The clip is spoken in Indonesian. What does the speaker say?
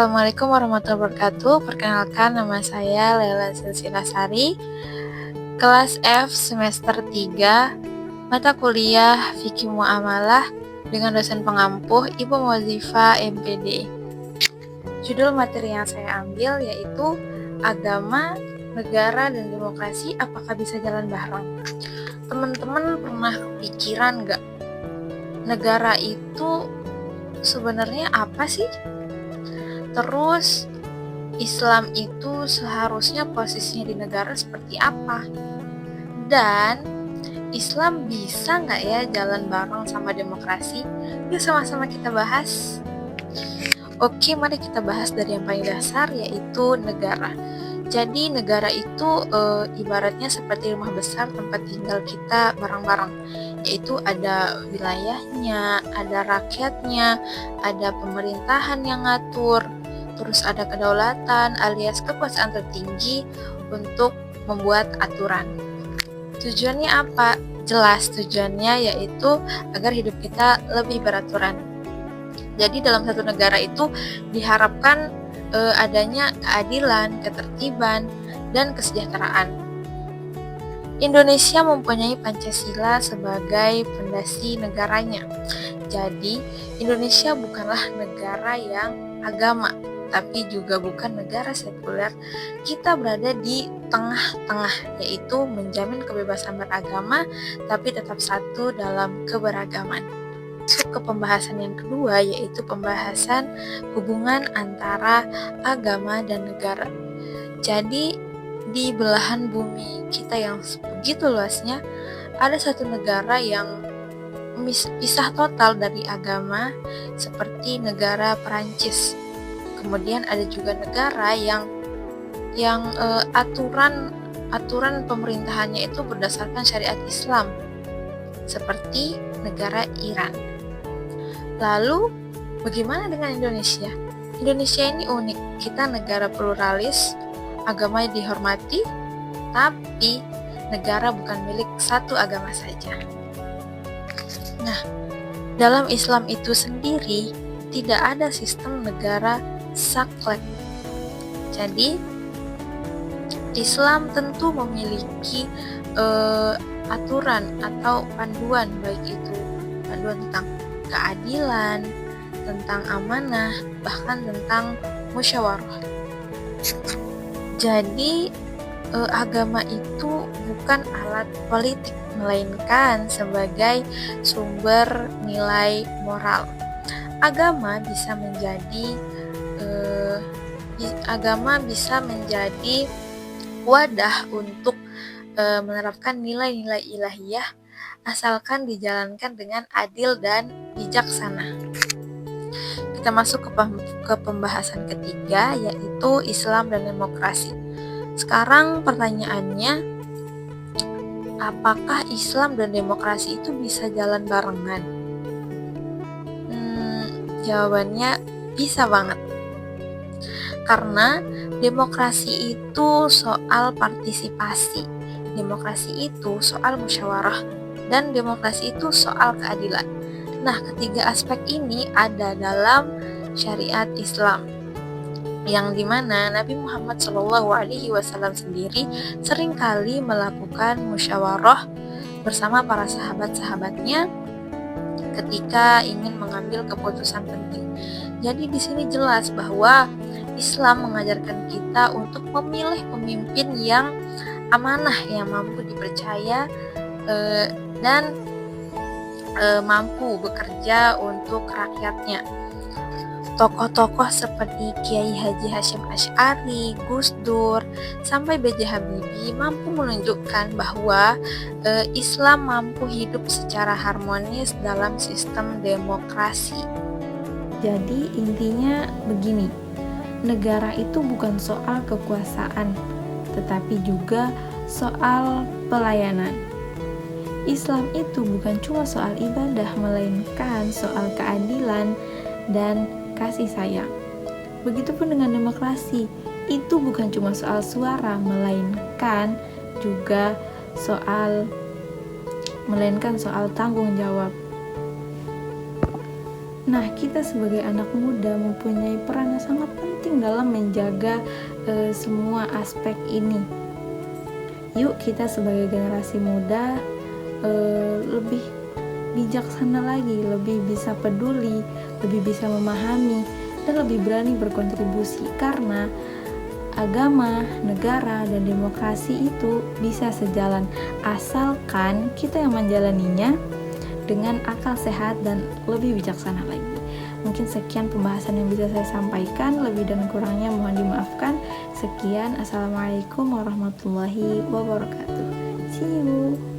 Assalamualaikum warahmatullahi wabarakatuh. Perkenalkan, nama saya Lela Silsilasari, kelas F semester 3, mata kuliah Fikih Muamalah dengan dosen pengampuh Ibu Mauzifa MPD. Judul materi yang saya ambil yaitu Agama, Negara, dan Demokrasi apakah bisa jalan bareng? Teman-teman pernah kepikiran nggak? Negara itu sebenarnya apa sih? Terus Islam itu seharusnya posisinya di negara seperti apa? Dan Islam bisa nggak ya jalan bareng sama demokrasi? Yuk sama-sama kita bahas. Oke, mari kita bahas dari yang paling dasar, yaitu negara. Jadi negara itu ibaratnya seperti rumah besar tempat tinggal kita bareng-bareng, yaitu ada wilayahnya, ada rakyatnya, ada pemerintahan yang ngatur, terus ada kedaulatan alias kekuasaan tertinggi untuk membuat aturan. Tujuannya apa? Jelas tujuannya yaitu agar hidup kita lebih beraturan. Jadi dalam satu negara itu diharapkan adanya keadilan, ketertiban, dan kesejahteraan. Indonesia mempunyai Pancasila sebagai fondasi negaranya. Jadi, Indonesia bukanlah negara yang agama, tapi juga bukan negara sekuler. Kita berada di tengah-tengah, yaitu menjamin kebebasan beragama, tapi tetap satu dalam keberagaman. Masuk ke pembahasan yang kedua, yaitu pembahasan hubungan antara agama dan negara. Jadi di belahan bumi kita yang begitu luasnya, ada satu negara yang pisah total dari agama, seperti negara Perancis. Kemudian ada juga negara yang aturan pemerintahannya itu berdasarkan syariat Islam, seperti negara Iran. Lalu, bagaimana dengan Indonesia? Indonesia ini unik. Kita negara pluralis, agama dihormati, tapi negara bukan milik satu agama saja. Nah, dalam Islam itu sendiri tidak ada sistem negara saklek. Jadi, Islam tentu memiliki aturan atau panduan, baik itu panduan tentang keadilan, tentang amanah, bahkan tentang musyawarah. Jadi agama itu bukan alat politik, melainkan sebagai sumber nilai moral. Agama bisa menjadi wadah untuk menerapkan nilai-nilai ilahiyah, asalkan dijalankan dengan adil dan bijaksana. Kita masuk ke pembahasan ketiga, yaitu Islam dan demokrasi. Sekarang pertanyaannya, apakah Islam dan demokrasi itu bisa jalan barengan? Jawabannya bisa banget. Karena demokrasi itu soal partisipasi, demokrasi itu soal musyawarah, dan demokrasi itu soal keadilan. Nah, ketiga aspek ini ada dalam syariat Islam, yang dimana Nabi Muhammad SAW sendiri seringkali melakukan musyawarah bersama para sahabat-sahabatnya ketika ingin mengambil keputusan penting. Jadi di sini jelas bahwa Islam mengajarkan kita untuk memilih pemimpin yang amanah, yang mampu dipercaya dan mampu bekerja untuk rakyatnya. Tokoh-tokoh seperti Kiai Haji Hasyim Asy'ari, Gus Dur, sampai B.J. Habibie mampu menunjukkan bahwa Islam mampu hidup secara harmonis dalam sistem demokrasi. Jadi intinya begini, negara itu bukan soal kekuasaan, tetapi juga soal pelayanan. Islam itu bukan cuma soal ibadah, melainkan soal keadilan dan kasih sayang. Begitupun dengan demokrasi, itu bukan cuma soal suara, melainkan juga soal tanggung jawab. Nah, kita sebagai anak muda mempunyai peran yang sangat penting dalam menjaga semua aspek ini. Yuk kita sebagai generasi muda lebih bijaksana lagi, lebih bisa peduli, lebih bisa memahami, dan lebih berani berkontribusi, karena agama, negara, dan demokrasi itu bisa sejalan asalkan kita yang menjalaninya dengan akal sehat dan lebih bijaksana lagi. Mungkin sekian pembahasan yang bisa saya sampaikan, lebih dan kurangnya mohon dimaafkan. Sekian, assalamualaikum warahmatullahi wabarakatuh. See you.